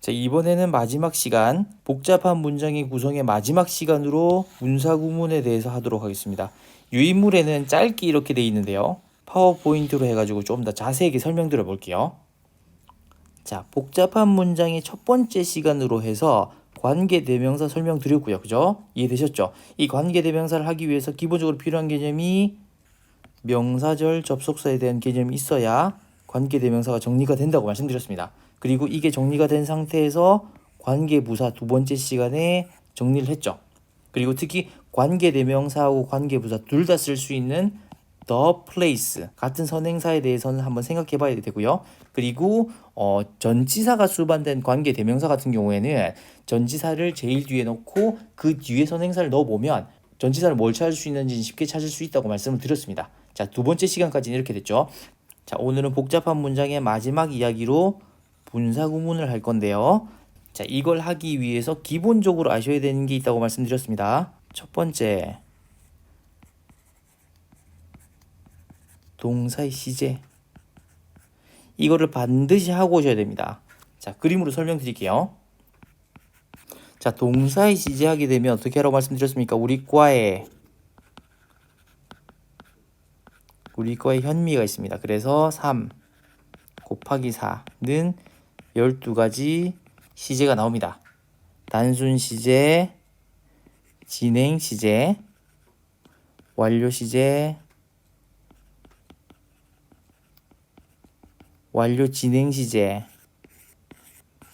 자, 이번에는 마지막 시간, 복잡한 문장의 구성의 마지막 시간으로 문사구문에 대해서 하도록 하겠습니다. 유인물에는 짧게 이렇게 돼 있는데요. 파워포인트로 해가지고 좀 더 자세하게 설명드려 볼게요. 자, 복잡한 문장의 첫 번째 시간으로 해서 관계대명사 설명드렸고요. 그죠? 이해되셨죠? 이 관계대명사를 하기 위해서 기본적으로 필요한 개념이 명사절 접속사에 대한 개념이 있어야 관계대명사가 정리가 된다고 말씀드렸습니다. 그리고 이게 정리가 된 상태에서 관계부사 두 번째 시간에 정리를 했죠. 그리고 특히 관계대명사하고 관계부사 둘 다 쓸 수 있는 the place 같은 선행사에 대해서는 한번 생각해 봐야 되고요. 그리고 전치사가 수반된 관계대명사 같은 경우에는 전치사를 제일 뒤에 놓고 그 뒤에 선행사를 넣어보면 전치사를 뭘 찾을 수 있는지 쉽게 찾을 수 있다고 말씀을 드렸습니다. 자, 두 번째 시간까지는 이렇게 됐죠. 자, 오늘은 복잡한 문장의 마지막 이야기로 분사구문을 할 건데요. 자, 이걸 하기 위해서 기본적으로 아셔야 되는 게 있다고 말씀드렸습니다. 첫 번째, 동사의 시제. 이거를 반드시 하고 오셔야 됩니다. 자, 그림으로 설명드릴게요. 자, 동사의 시제 하게 되면 어떻게 하라고 말씀드렸습니까? 우리 과에 현미가 있습니다. 그래서 3 곱하기 4는 12가지 시제가 나옵니다. 단순 시제, 진행 시제, 완료 시제, 완료 진행 시제.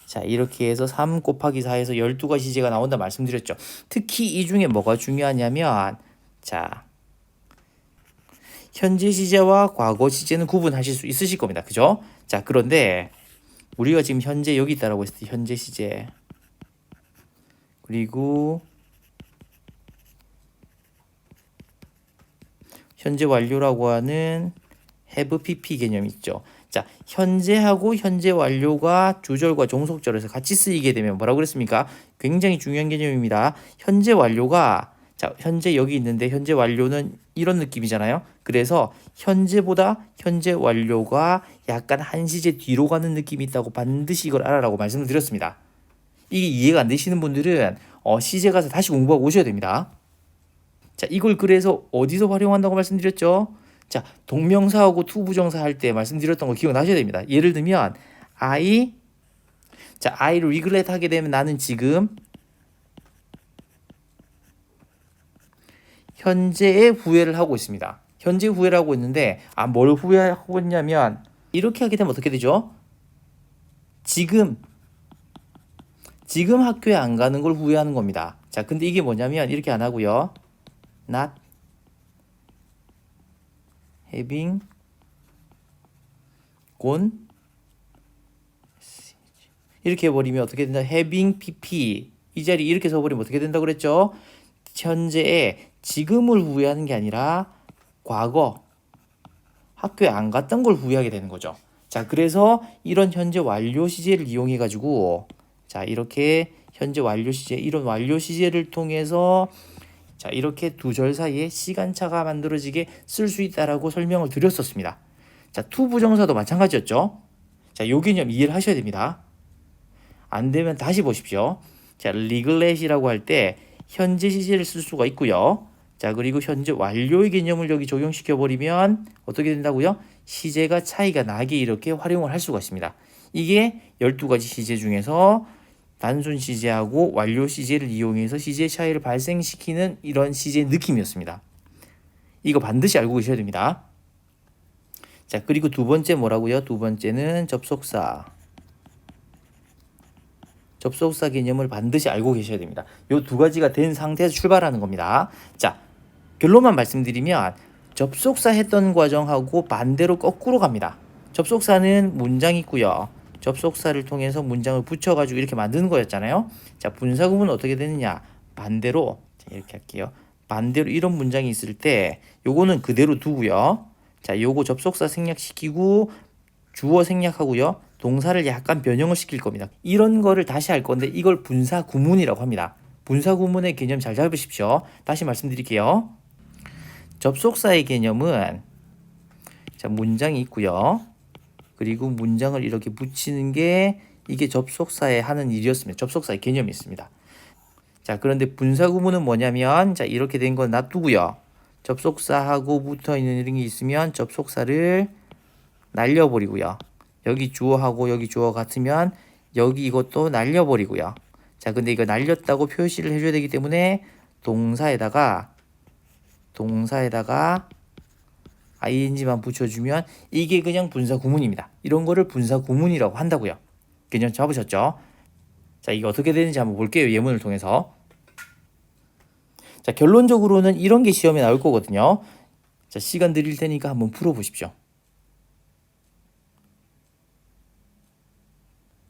자, 이렇게 해서 3 곱하기 4에서 12가지 시제가 나온다 말씀드렸죠. 특히 이 중에 뭐가 중요하냐면, 자, 현재 시제와 과거 시제는 구분하실 수 있으실 겁니다. 그죠? 자, 그런데 우리가 지금 현재 여기 있다라고 했을 때 현재 시제, 그리고 현재 완료라고 하는 have pp 개념이 있죠. 자, 현재하고 현재 완료가 주절과 종속절에서 같이 쓰이게 되면 뭐라고 그랬습니까? 굉장히 중요한 개념입니다. 현재 완료가, 자, 현재 여기 있는데 현재 완료는 이런 느낌이잖아요. 그래서 현재보다 현재 완료가 약간 한 시제 뒤로 가는 느낌이 있다고 반드시 이걸 알아라고 말씀을 드렸습니다. 이게 이해가 안 되시는 분들은 시제 가서 다시 공부하고 오셔야 됩니다. 자, 이걸 그래서 어디서 활용한다고 말씀드렸죠? 자, 동명사하고 투부정사 할 때 말씀드렸던 거 기억나셔야 됩니다. 예를 들면 I를 regret 하게 되면 나는 지금 현재의 후회를 하고 있습니다. 현재 후회를 하고 있는데 뭘 후회하고 있냐면 이렇게 하게 되면 어떻게 되죠? 지금 학교에 안 가는 걸 후회하는 겁니다. 자, 근데 이게 뭐냐면 이렇게 안 하고요. Not having gone 이렇게 해버리면 어떻게 된다? having pp 이 자리 이렇게 써버리면 어떻게 된다 그랬죠? 현재에 지금을 후회하는 게 아니라 과거 학교에 안 갔던 걸 후회하게 되는 거죠. 자, 그래서 이런 현재 완료 시제를 이용해 가지고 자, 이렇게 현재 완료 시제, 이런 완료 시제를 통해서 자, 이렇게 두 절 사이에 시간차가 만들어지게 쓸 수 있다라고 설명을 드렸었습니다. 자, 투부정사도 마찬가지였죠. 자, 요 개념 이해를 하셔야 됩니다. 안 되면 다시 보십시오. 자, regret이라고 할 때 현재 시제를 쓸 수가 있고요. 자, 그리고 현재 완료의 개념을 여기 적용시켜 버리면 어떻게 된다고요? 시제가 차이가 나게 이렇게 활용을 할 수가 있습니다. 이게 12가지 시제 중에서 단순 시제하고 완료 시제를 이용해서 시제 차이를 발생시키는 이런 시제 느낌이었습니다. 이거 반드시 알고 계셔야 됩니다. 자, 그리고 두 번째 뭐라고요? 두 번째는 접속사. 접속사 개념을 반드시 알고 계셔야 됩니다. 이 두 가지가 된 상태에서 출발하는 겁니다. 자, 결론만 말씀드리면 접속사 했던 과정하고 반대로 거꾸로 갑니다. 접속사는 문장이 있고요. 접속사를 통해서 문장을 붙여가지고 이렇게 만드는 거였잖아요. 자, 분사구문은 어떻게 되느냐? 반대로 이렇게 할게요. 반대로 이런 문장이 있을 때 요거는 그대로 두고요. 자, 요거 접속사 생략시키고 주어 생략하고요. 동사를 약간 변형을 시킬 겁니다. 이런 거를 다시 할 건데 이걸 분사구문이라고 합니다. 분사구문의 개념 잘 잡으십시오. 다시 말씀드릴게요. 접속사의 개념은 자, 문장이 있고요. 그리고 문장을 이렇게 붙이는 게 이게 접속사에 하는 일이었습니다. 접속사의 개념이 있습니다. 자, 그런데 분사구문은 뭐냐면, 자, 이렇게 된 건 놔두고요. 접속사하고 붙어 있는 이런 게 있으면 접속사를 날려버리고요. 여기 주어하고 여기 주어 같으면 여기 이것도 날려버리고요. 자, 근데 이거 날렸다고 표시를 해줘야 되기 때문에 동사에다가 ing만 붙여주면 이게 그냥 분사구문입니다. 이런 거를 분사구문이라고 한다고요. 개념 잡으셨죠? 자, 이게 어떻게 되는지 한번 볼게요. 예문을 통해서. 자, 결론적으로는 이런 게 시험에 나올 거거든요. 자, 시간 드릴 테니까 한번 풀어보십시오.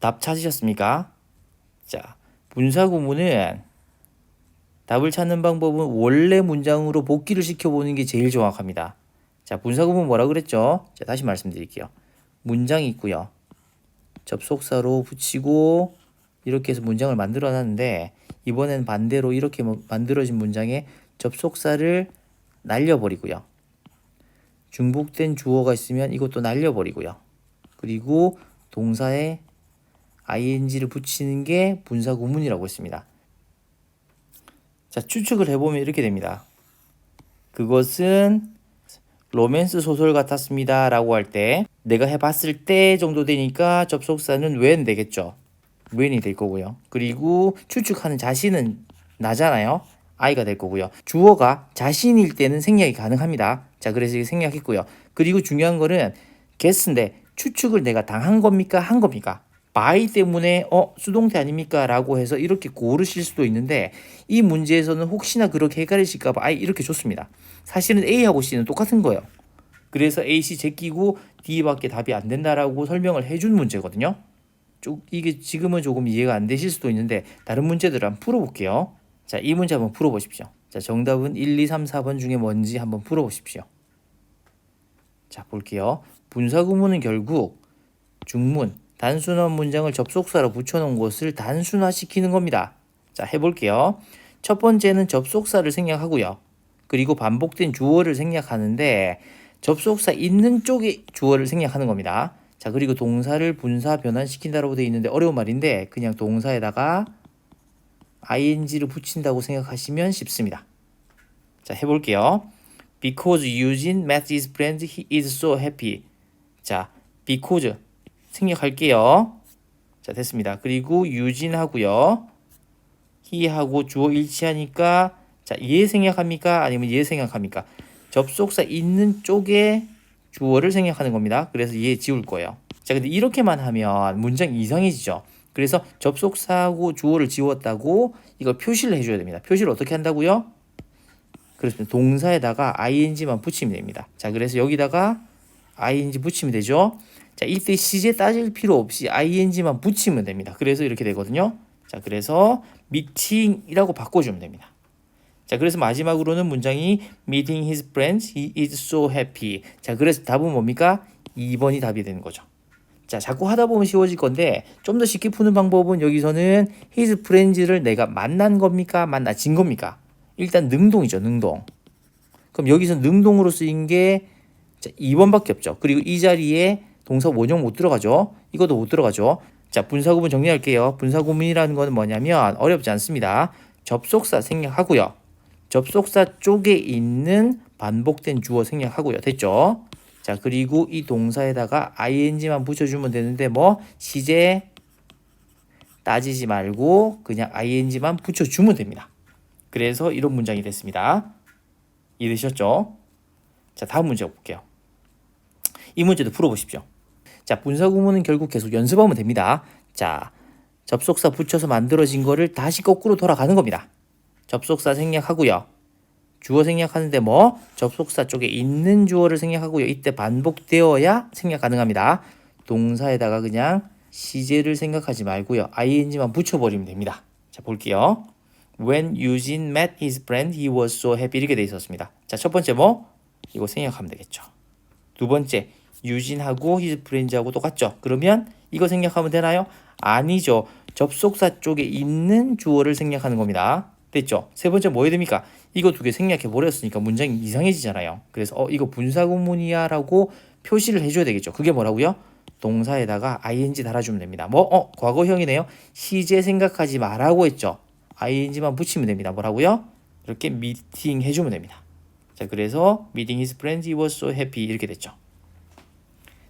답 찾으셨습니까? 자, 분사구문은 답을 찾는 방법은 원래 문장으로 복기를 시켜보는 게 제일 정확합니다. 자, 분사구문 뭐라 그랬죠? 자, 다시 말씀드릴게요. 문장이 있고요. 접속사로 붙이고 이렇게 해서 문장을 만들어 놨는데 이번엔 반대로 이렇게 만들어진 문장에 접속사를 날려버리고요. 중복된 주어가 있으면 이것도 날려버리고요. 그리고 동사에 ing를 붙이는 게 분사구문이라고 했습니다. 자, 추측을 해보면 이렇게 됩니다. 그것은 로맨스 소설 같았습니다 라고 할 때 내가 해봤을 때 정도 되니까 접속사는 when 되겠죠. when이 될 거고요. 그리고 추측하는 자신은 나잖아요. I가 될 거고요. 주어가 자신일 때는 생략이 가능합니다. 자, 그래서 이게 생략했고요. 그리고 중요한 거는 guess인데 추측을 내가 당한 겁니까? 한 겁니까? by 때문에 수동태 아닙니까? 라고 해서 이렇게 고르실 수도 있는데 이 문제에서는 혹시나 그렇게 헷갈리실까 봐 I 이렇게 줬습니다. 사실은 A하고 C는 똑같은 거예요. 그래서 A, C 제끼고 D밖에 답이 안 된다라고 설명을 해준 문제거든요. 이게 지금은 조금 이해가 안 되실 수도 있는데 다른 문제들을 한번 풀어볼게요. 자, 이 문제 한번 풀어보십시오. 자, 정답은 1, 2, 3, 4번 중에 뭔지 한번 풀어보십시오. 자, 볼게요. 분사구문은 결국 중문, 단순한 문장을 접속사로 붙여놓은 것을 단순화시키는 겁니다. 자, 해볼게요. 첫 번째는 접속사를 생략하고요. 그리고 반복된 주어를 생략하는데 접속사 있는 쪽에 주어를 생략하는 겁니다. 자, 그리고 동사를 분사 변환시킨다라고 되어 있는데 어려운 말인데 그냥 동사에다가 ing를 붙인다고 생각하시면 쉽습니다. 자, 해볼게요. Because Eugene met his friend, he is so happy. 자, because 생략할게요. 자, 됐습니다. 그리고 유진 하고요. he하고 주어 일치하니까 자, 얘 생략합니까? 아니면 얘 생략합니까? 접속사 있는 쪽에 주어를 생략하는 겁니다. 그래서 얘 지울 거예요. 자, 근데 이렇게만 하면 문장이 이상해지죠. 그래서 접속사하고 주어를 지웠다고 이걸 표시를 해줘야 됩니다. 표시를 어떻게 한다고요? 그렇습니다. 동사에다가 ing만 붙이면 됩니다. 자, 그래서 여기다가 ing 붙이면 되죠. 자, 이때 시제 따질 필요 없이 ing만 붙이면 됩니다. 그래서 이렇게 되거든요. 자, 그래서 meeting이라고 바꿔주면 됩니다. 자, 그래서 마지막으로는 문장이 meeting his friends, he is so happy. 자, 그래서 답은 뭡니까? 2번이 답이 되는 거죠. 자, 자꾸 하다 보면 쉬워질 건데 좀 더 쉽게 푸는 방법은 여기서는 his friends를 내가 만난 겁니까? 만나진 겁니까? 일단 능동이죠, 능동. 그럼 여기서 능동으로 쓰인 게 2번밖에 없죠. 그리고 이 자리에 동사 원형 못 들어가죠. 이것도 못 들어가죠. 자, 분사구문 정리할게요. 분사구문이라는 거는 뭐냐면 어렵지 않습니다. 접속사 생략하고요. 접속사 쪽에 있는 반복된 주어 생략하고요. 됐죠? 자, 그리고 이 동사에다가 ing만 붙여주면 되는데 시제 따지지 말고 그냥 ing만 붙여주면 됩니다. 그래서 이런 문장이 됐습니다. 이해되셨죠? 자, 다음 문제 볼게요. 이 문제도 풀어보십시오. 자, 분사구문은 결국 계속 연습하면 됩니다. 자, 접속사 붙여서 만들어진 거를 다시 거꾸로 돌아가는 겁니다. 접속사 생략하고요. 주어 생략하는데 접속사 쪽에 있는 주어를 생략하고요. 이때 반복되어야 생략 가능합니다. 동사에다가 그냥 시제를 생각하지 말고요. ing만 붙여버리면 됩니다. 자, 볼게요. When Eugene met his friend, he was so happy. 이렇게 돼 있었습니다. 자, 첫 번째 이거 생략하면 되겠죠. 두 번째, 유진하고 his friends하고 똑같죠. 그러면 이거 생략하면 되나요? 아니죠. 접속사 쪽에 있는 주어를 생략하는 겁니다. 됐죠? 세 번째 뭐 해야 됩니까? 이거 두 개 생략해 버렸으니까 문장이 이상해지잖아요. 그래서 이거 분사구문이야 라고 표시를 해줘야 되겠죠. 그게 뭐라고요? 동사에다가 ing 달아주면 됩니다. 과거형이네요. 시제 생각하지 말라고 했죠. ing만 붙이면 됩니다. 뭐라고요? 이렇게 미팅 해주면 됩니다. 자, 그래서 meeting his friends, he was so happy 이렇게 됐죠.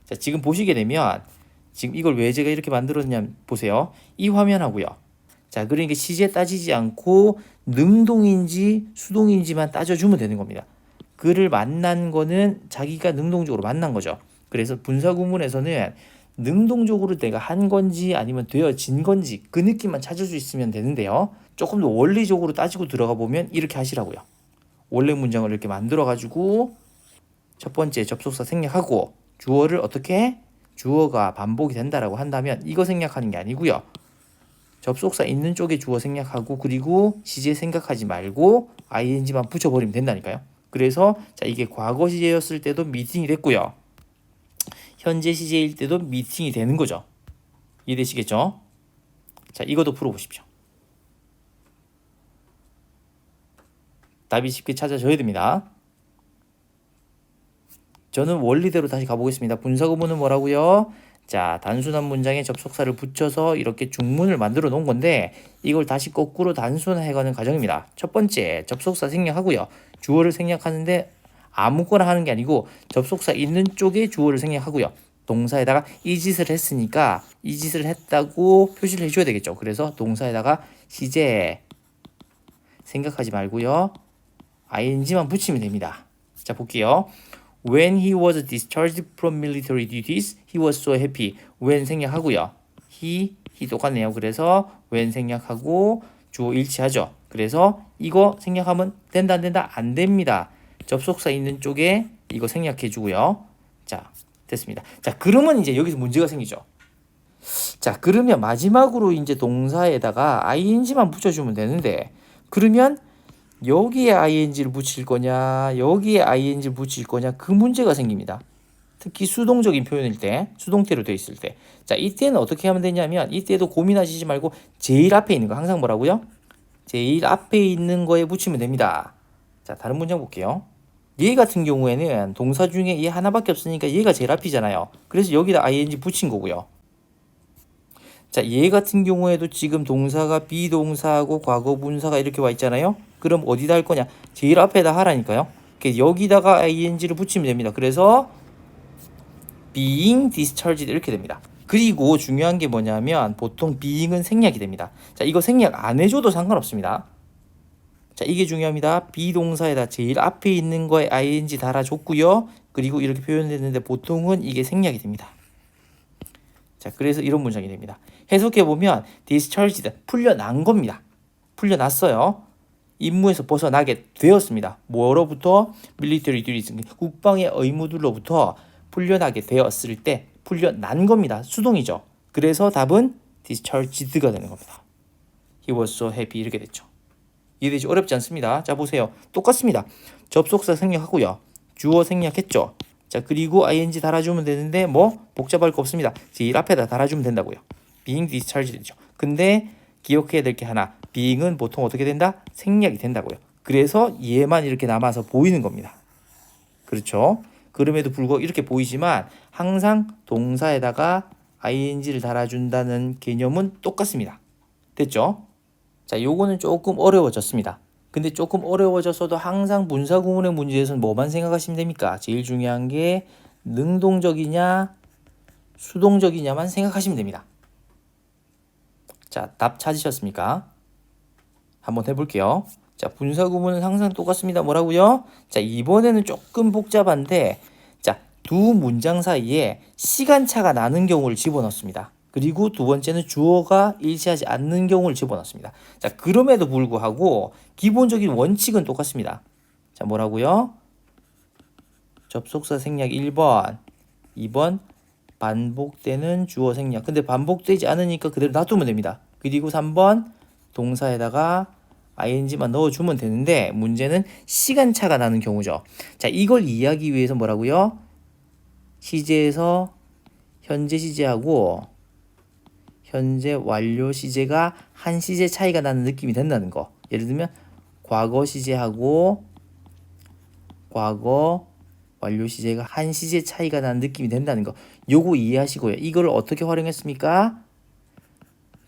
자, 지금 보시게 되면 지금 이걸 왜 제가 이렇게 만들었냐 보세요. 이 화면하고요. 자, 그러니까 시제 따지지 않고 능동인지 수동인지만 따져주면 되는 겁니다. 그를 만난 거는 자기가 능동적으로 만난 거죠. 그래서 분사구문에서는 능동적으로 내가 한 건지 아니면 되어진 건지 그 느낌만 찾을 수 있으면 되는데요. 조금 더 원리적으로 따지고 들어가 보면 이렇게 하시라고요. 원래 문장을 이렇게 만들어 가지고 첫 번째 접속사 생략하고 주어를 어떻게 주어가 반복이 된다라고 한다면 이거 생략하는 게 아니고요. 접속사 있는 쪽에 주어 생략하고 그리고 시제 생각하지 말고 ing만 붙여버리면 된다니까요. 그래서 자, 이게 과거 시제였을 때도 미팅이 됐고요. 현재 시제일 때도 미팅이 되는 거죠. 이해되시겠죠? 자, 이것도 풀어보십시오. 답이 쉽게 찾아져야 됩니다. 저는 원리대로 다시 가보겠습니다. 분사구문은 뭐라고요? 자, 단순한 문장에 접속사를 붙여서 이렇게 중문을 만들어 놓은 건데 이걸 다시 거꾸로 단순화해가는 과정입니다. 첫 번째, 접속사 생략하고요. 주어를 생략하는데 아무거나 하는 게 아니고 접속사 있는 쪽에 주어를 생략하고요. 동사에다가 이 짓을 했으니까 이 짓을 했다고 표시를 해줘야 되겠죠. 그래서 동사에다가 시제 생각하지 말고요. ing만 붙이면 됩니다. 자, 볼게요. When he was discharged from military duties, he was so happy. when 생략하고요. he 똑같네요. 그래서 when 생략하고 주어 일치하죠. 그래서 이거 생략하면 된다 안 된다? 안 됩니다. 접속사 있는 쪽에 이거 생략해 주고요. 자, 됐습니다. 자, 그러면 이제 여기서 문제가 생기죠. 자, 그러면 마지막으로 이제 동사에다가 ing만 붙여주면 되는데 그러면 여기에 ing를 붙일 거냐 여기에 ing를 붙일 거냐 그 문제가 생깁니다. 특히 수동적인 표현일 때 수동태로 되어 있을 때 자, 이때는 어떻게 하면 되냐면 이때도 고민하시지 말고 제일 앞에 있는 거 항상 뭐라고요? 제일 앞에 있는 거에 붙이면 됩니다. 자, 다른 문장 볼게요. 얘 같은 경우에는 동사 중에 얘 하나밖에 없으니까 얘가 제일 앞이잖아요. 그래서 여기다 ing 붙인 거고요. 자, 얘 같은 경우에도 지금 동사가 비동사하고 과거 분사가 이렇게 와 있잖아요. 그럼 어디다 할 거냐? 제일 앞에다 하라니까요. 여기다가 ing를 붙이면 됩니다. 그래서 being discharged 이렇게 됩니다. 그리고 중요한 게 뭐냐면 보통 being은 생략이 됩니다. 자, 이거 생략 안 해줘도 상관없습니다. 자, 이게 중요합니다. 비동사에다 제일 앞에 있는 거에 ing 달아줬고요. 그리고 이렇게 표현됐는데 보통은 이게 생략이 됩니다. 자, 그래서 이런 문장이 됩니다. 해석해보면 discharged, 풀려난 겁니다. 풀려났어요. 임무에서 벗어나게 되었습니다. 뭐로부터? military duties, 국방의 의무들로부터 풀려나게 되었을 때 풀려난 겁니다. 수동이죠. 그래서 답은 discharged가 되는 겁니다. He was so happy 이렇게 됐죠. 이해되지? 어렵지 않습니다. 자, 보세요. 똑같습니다. 접속사 생략하고요. 주어 생략했죠. 자, 그리고 ing 달아주면 되는데 뭐 복잡할 거 없습니다. 제일 앞에다 달아주면 된다고요. being discharged 되죠. 근데 기억해야 될 게 하나. being은 보통 어떻게 된다? 생략이 된다고요. 그래서 얘만 이렇게 남아서 보이는 겁니다. 그렇죠? 그럼에도 불구하고 이렇게 보이지만 항상 동사에다가 ing를 달아준다는 개념은 똑같습니다. 됐죠? 자, 요거는 조금 어려워졌습니다. 근데 조금 어려워졌어도 항상 분사구문의 문제에서는 뭐만 생각하시면 됩니까? 제일 중요한 게 능동적이냐 수동적이냐만 생각하시면 됩니다. 자, 답 찾으셨습니까? 한번 해볼게요. 자, 분사구문은 항상 똑같습니다. 뭐라고요? 자, 이번에는 조금 복잡한데 자, 두 문장 사이에 시간차가 나는 경우를 집어넣습니다. 그리고 두 번째는 주어가 일치하지 않는 경우를 집어넣습니다. 자, 그럼에도 불구하고 기본적인 원칙은 똑같습니다. 자, 뭐라고요? 접속사 생략 1번, 2번 반복되는 주어 생략. 근데 반복되지 않으니까 그대로 놔두면 됩니다. 그리고 3번 동사에다가 ing만 넣어주면 되는데 문제는 시간차가 나는 경우죠. 자, 이걸 이해하기 위해서 뭐라고요? 시제에서 현재 시제하고 현재 완료 시제가 한 시제 차이가 나는 느낌이 된다는 거. 예를 들면 과거 시제하고 과거 완료 시제가 한 시제 차이가 나는 느낌이 된다는 거. 요거 이해하시고요. 이걸 어떻게 활용했습니까?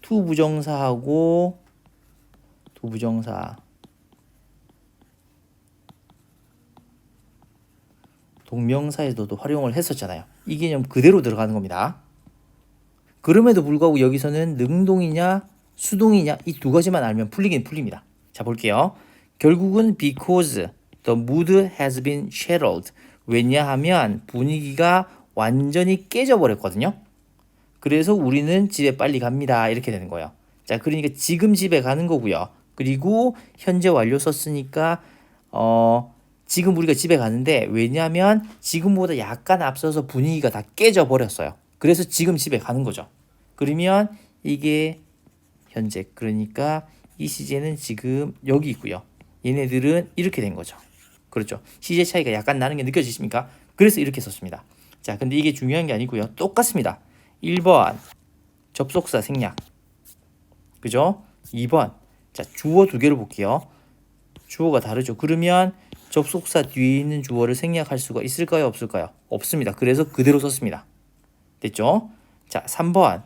투부정사하고 동명사에서도 활용을 했었잖아요. 이 개념 그대로 들어가는 겁니다. 그럼에도 불구하고 여기서는 능동이냐 수동이냐 이 두 가지만 알면 풀리긴 풀립니다. 자, 볼게요. 결국은 because the mood has been shattered. 왜냐하면 분위기가 완전히 깨져버렸거든요. 그래서 우리는 집에 빨리 갑니다. 이렇게 되는 거예요. 자, 그러니까 지금 집에 가는 거고요. 그리고 현재 완료 썼으니까 지금 우리가 집에 가는데 왜냐하면 지금보다 약간 앞서서 분위기가 다 깨져버렸어요. 그래서 지금 집에 가는 거죠. 그러면 이게 현재, 그러니까 이 시제는 지금 여기 있고요. 얘네들은 이렇게 된 거죠. 그렇죠. 시제 차이가 약간 나는 게 느껴지십니까? 그래서 이렇게 썼습니다. 자, 근데 이게 중요한 게 아니고요. 똑같습니다. 1번 접속사 생략. 그죠? 2번 자, 주어 두 개를 볼게요. 주어가 다르죠. 그러면 접속사 뒤에 있는 주어를 생략할 수가 있을까요? 없을까요? 없습니다. 그래서 그대로 썼습니다. 됐죠? 자, 3번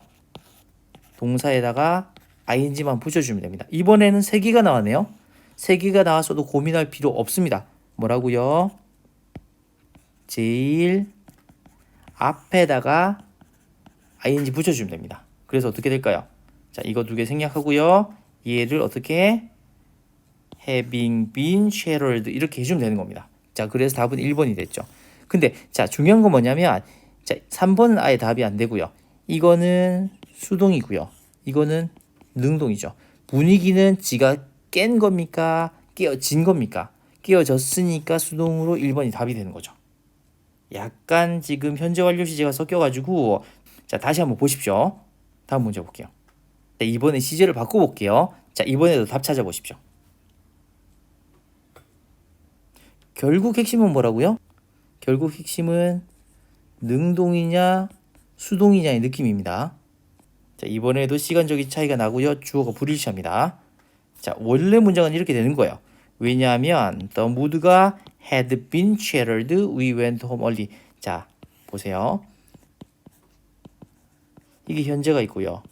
동사에다가 ing만 붙여주면 됩니다. 이번에는 3개가 나왔네요. 3개가 나왔어도 고민할 필요 없습니다. 뭐라고요? 제일 앞에다가 ing 붙여주면 됩니다. 그래서 어떻게 될까요? 자, 이거 두 개 생략하고요. 얘를 어떻게 having been shattered 이렇게 해주면 되는 겁니다. 자, 그래서 답은 1번이 됐죠. 근데 자, 중요한 건 뭐냐면 자, 3번은 아예 답이 안 되고요. 이거는 수동이고요. 이거는 능동이죠. 분위기는 지가 깬 겁니까? 깨어진 겁니까? 깨어졌으니까 수동으로 1번이 답이 되는 거죠. 약간 지금 현재 완료 시제가 섞여가지고 자, 다시 한번 보십시오. 다음 문제 볼게요. 자, 이번에 시제를 바꿔볼게요. 자, 이번에도 답 찾아보십시오. 결국 핵심은 뭐라고요? 결국 핵심은 능동이냐 수동이냐의 느낌입니다. 자, 이번에도 시간적인 차이가 나고요. 주어가 불일치합니다. 자, 원래 문장은 이렇게 되는 거예요. 왜냐하면 the mood가 had been shattered, we went home early. 자, 보세요. 이게 현재가 있고요.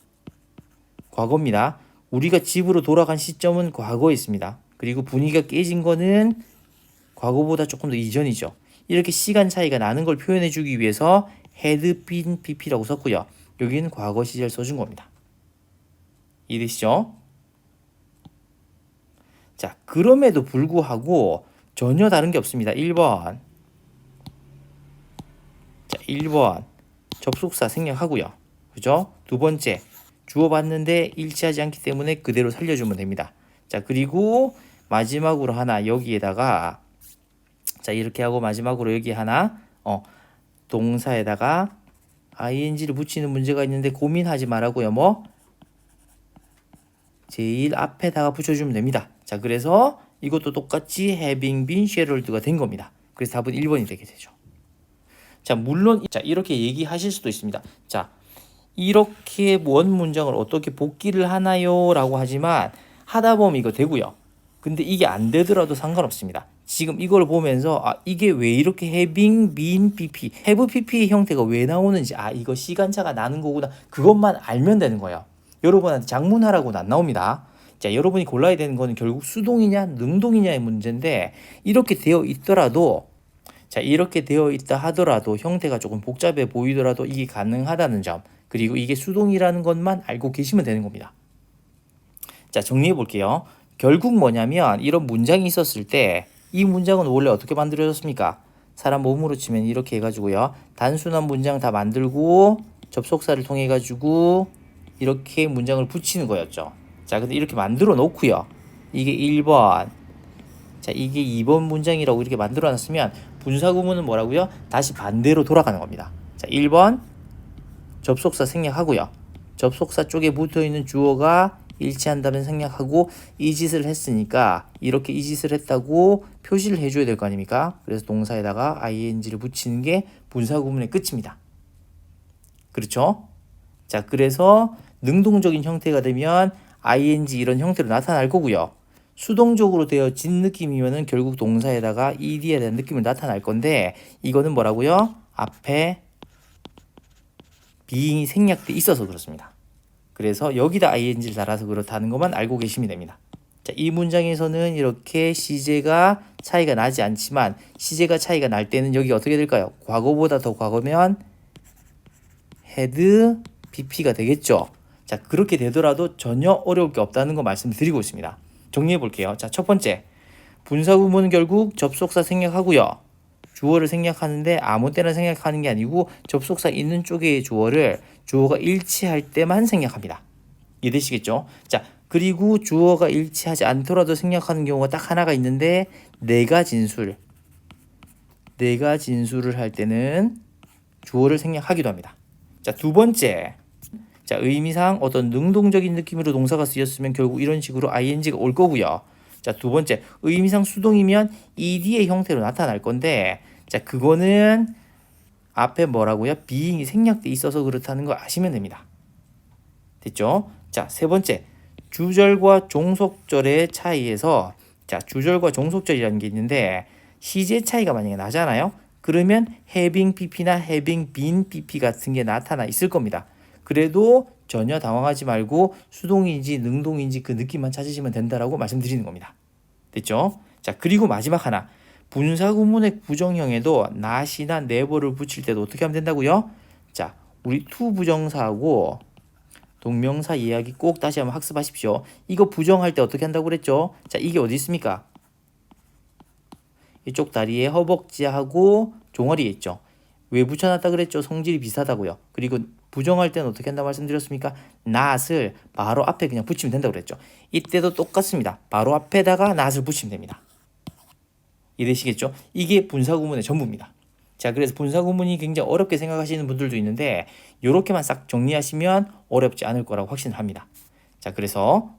과거입니다. 우리가 집으로 돌아간 시점은 과거에 있습니다. 그리고 분위기가 깨진 거는 과거보다 조금 더 이전이죠. 이렇게 시간 차이가 나는 걸 표현해 주기 위해서 had been pp라고 썼고요. 여기는 과거 시제를 써준 겁니다. 이해되시죠? 자, 그럼에도 불구하고 전혀 다른 게 없습니다. 1번. 자, 1번. 접속사 생략하고요. 그죠? 두 번째. 주어 봤는데 일치하지 않기 때문에 그대로 살려주면 됩니다. 자, 그리고 마지막으로 하나 여기에다가 자, 이렇게 하고 마지막으로 여기 하나 동사에다가 ing를 붙이는 문제가 있는데 고민하지 말라고요. 뭐 제일 앞에다가 붙여주면 됩니다. 자, 그래서 이것도 똑같이 having been shattered가 된 겁니다. 그래서 답은 1번이 되게 되죠. 자, 물론 자, 이렇게 얘기하실 수도 있습니다. 자, 이렇게 원 문장을 어떻게 복기를 하나요? 라고 하지만 하다 보면 이거 되고요. 근데 이게 안 되더라도 상관없습니다. 지금 이걸 보면서 이게 왜 이렇게 having been pp, have pp의 형태가 왜 나오는지 이거 시간차가 나는 거구나. 그것만 알면 되는 거예요. 여러분한테 작문하라고는 안 나옵니다. 자, 여러분이 골라야 되는 거는 결국 수동이냐 능동이냐의 문제인데 이렇게 되어 있더라도 자, 이렇게 되어 있다 하더라도 형태가 조금 복잡해 보이더라도 이게 가능하다는 점, 그리고 이게 수동이라는 것만 알고 계시면 되는 겁니다. 자, 정리해 볼게요. 결국 뭐냐면 이런 문장이 있었을 때 이 문장은 원래 어떻게 만들어졌습니까? 사람 몸으로 치면 이렇게 해가지고요. 단순한 문장 다 만들고 접속사를 통해 가지고 이렇게 문장을 붙이는 거였죠. 자, 근데 이렇게 만들어 놓고요. 이게 1번, 자, 이게 2번 문장이라고 이렇게 만들어 놨으면 분사 구문은 뭐라고요? 다시 반대로 돌아가는 겁니다. 자, 1번 접속사 생략하고요. 접속사 쪽에 붙어 있는 주어가 일치한다면 생략하고 이 짓을 했으니까 이렇게 이 짓을 했다고 표시를 해줘야 될 거 아닙니까? 그래서 동사에다가 ing를 붙이는 게 분사 구문의 끝입니다. 그렇죠? 자, 그래서 능동적인 형태가 되면 ing 이런 형태로 나타날 거고요. 수동적으로 되어진 느낌이면은 결국 동사에다가 ed에 대한 느낌을 나타날 건데 이거는 뭐라고요? 앞에 being이 생략돼 있어서 그렇습니다. 그래서 여기다 ing를 달아서 그렇다는 것만 알고 계시면 됩니다. 자, 이 문장에서는 이렇게 시제가 차이가 나지 않지만 시제가 차이가 날 때는 여기 어떻게 될까요? 과거보다 더 과거면 had BP가 되겠죠. 자, 그렇게 되더라도 전혀 어려울 게 없다는 거 말씀드리고 있습니다. 정리해 볼게요. 자, 첫 번째, 분사구문은 결국 접속사 생략하고요. 주어를 생략하는데 아무 때나 생략하는 게 아니고 접속사 있는 쪽의 주어가 일치할 때만 생략합니다. 이해되시겠죠? 자, 그리고 주어가 일치하지 않더라도 생략하는 경우가 딱 하나가 있는데 내가 진술을 할 때는 주어를 생략하기도 합니다. 자, 두 번째, 자, 의미상 어떤 능동적인 느낌으로 동사가 쓰였으면 결국 이런 식으로 ing가 올 거고요. 자, 두 번째, 의미상 수동이면 ed의 형태로 나타날 건데, 자, 그거는 앞에 뭐라고요? being이 생략돼 있어서 그렇다는 거 아시면 됩니다. 됐죠? 자, 세 번째, 주절과 종속절의 차이에서, 자, 주절과 종속절이라는 게 있는데 시제 차이가 만약에 나잖아요. 그러면 having pp나 having been pp 같은 게 나타나 있을 겁니다. 그래도 전혀 당황하지 말고 수동인지 능동인지 그 느낌만 찾으시면 된다라고 말씀드리는 겁니다. 됐죠? 자, 그리고 마지막 하나, 분사구문의 부정형에도 not이나 never를 붙일 때도 어떻게 하면 된다고요? 자, 우리 to 부정사하고 동명사 이야기 꼭 다시 한번 학습하십시오. 이거 부정할 때 어떻게 한다고 그랬죠? 자, 이게 어디 있습니까? 이쪽 다리에 허벅지하고 종아리에 있죠. 왜 붙여놨다 그랬죠? 성질이 비슷하다고요. 그리고 부정할 때는 어떻게 한다고 말씀드렸습니까? not을 바로 앞에 그냥 붙이면 된다고 그랬죠. 이때도 똑같습니다. 바로 앞에다가 not을 붙이면 됩니다. 이해되시겠죠? 이게 분사구문의 전부입니다. 자, 그래서 분사구문이 굉장히 어렵게 생각하시는 분들도 있는데 이렇게만 싹 정리하시면 어렵지 않을 거라고 확신합니다. 자, 그래서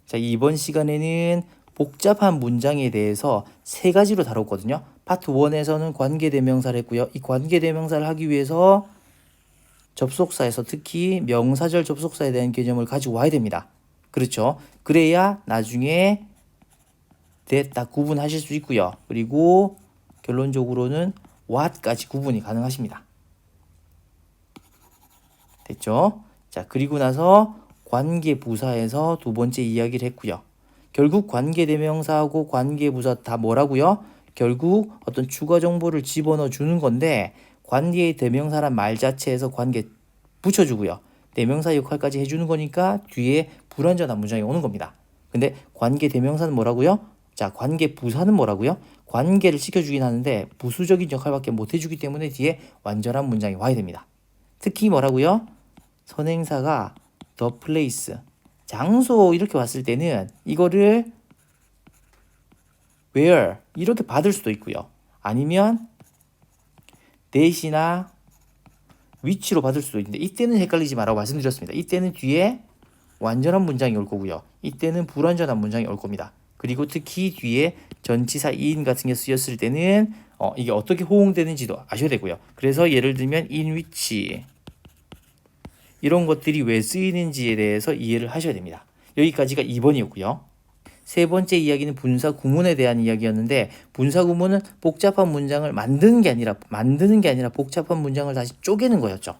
자, 이번 시간에는 복잡한 문장에 대해서 세 가지로 다뤘거든요. 파트 1에서는 관계대명사를 했고요. 이 관계대명사를 하기 위해서 접속사에서 특히 명사절 접속사에 대한 개념을 가지고 와야 됩니다. 그렇죠? 그래야 나중에 딱 구분하실 수 있고요. 그리고 결론적으로는 what까지 구분이 가능하십니다. 됐죠? 자, 그리고 나서 관계부사에서 두 번째 이야기를 했고요. 결국 관계대명사하고 관계부사 다 뭐라고요? 결국 어떤 추가 정보를 집어넣어 주는 건데 관계의 대명사란 말 자체에서 관계 붙여주고요. 대명사 역할까지 해주는 거니까 뒤에 불완전한 문장이 오는 겁니다. 근데 관계 대명사는 뭐라고요? 자, 관계 부사는 뭐라고요? 관계를 시켜주긴 하는데 부수적인 역할밖에 못 해주기 때문에 뒤에 완전한 문장이 와야 됩니다. 특히 뭐라고요? 선행사가 the place, 장소 이렇게 왔을 때는 이거를 where 이렇게 받을 수도 있고요. 아니면 that이나 위치로 받을 수도 있는데 이때는 헷갈리지 말라고 말씀드렸습니다. 이때는 뒤에 완전한 문장이 올 거고요. 이때는 불완전한 문장이 올 겁니다. 그리고 특히 뒤에 전치사 in 같은 게 쓰였을 때는 이게 어떻게 호응되는지도 아셔야 되고요. 그래서 예를 들면 in which 이런 것들이 왜 쓰이는지에 대해서 이해를 하셔야 됩니다. 여기까지가 2번이었고요. 세 번째 이야기는 분사 구문에 대한 이야기였는데 분사 구문은 복잡한 문장을 만드는 게 아니라 복잡한 문장을 다시 쪼개는 거였죠.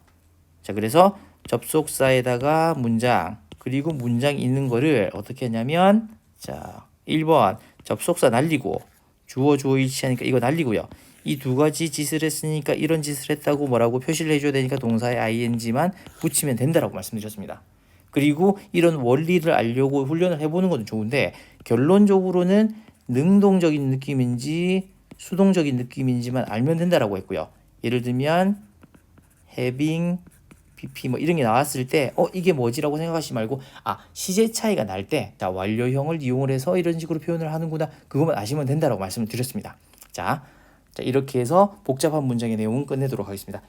자, 그래서 접속사에다가 문장 그리고 문장 있는 거를 어떻게 하냐면 자, 1번 접속사 날리고 주어 일치하니까 이거 날리고요. 이 두 가지 짓을 했으니까 이런 짓을 했다고 뭐라고 표시를 해줘야 되니까 동사에 ing만 붙이면 된다라고 말씀드렸습니다. 그리고 이런 원리를 알려고 훈련을 해보는 것도 좋은데 결론적으로는 능동적인 느낌인지 수동적인 느낌인지만 알면 된다라고 했고요. 예를 들면 having, pp 뭐 이런 게 나왔을 때 이게 뭐지라고 생각하시지 말고 시제 차이가 날 때 자, 완료형을 이용을 해서 이런 식으로 표현을 하는구나 그것만 아시면 된다라고 말씀을 드렸습니다. 자, 이렇게 해서 복잡한 문장의 내용은 끝내도록 하겠습니다.